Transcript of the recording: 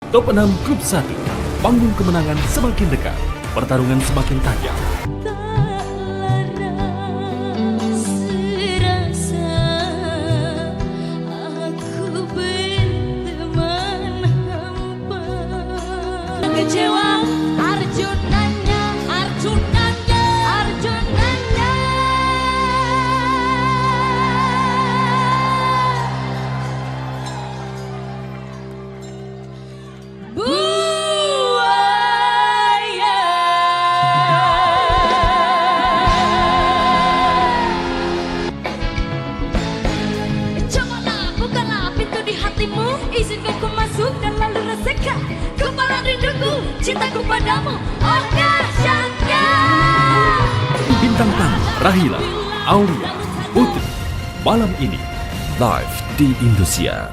Top 6 Grup 1. Panggung kemenangan semakin dekat, pertarungan semakin tajam. Kecewa Arjunanya. Buaya. Cobalah, bukalah pintu di hatimu, izinkan ku masuk dan lalu rasakan kepala rinduku, cintaku padamu, oh dahsyatnya. Bintang tamu Rahila, Aulia, Putri. Malam ini live di Indosiar.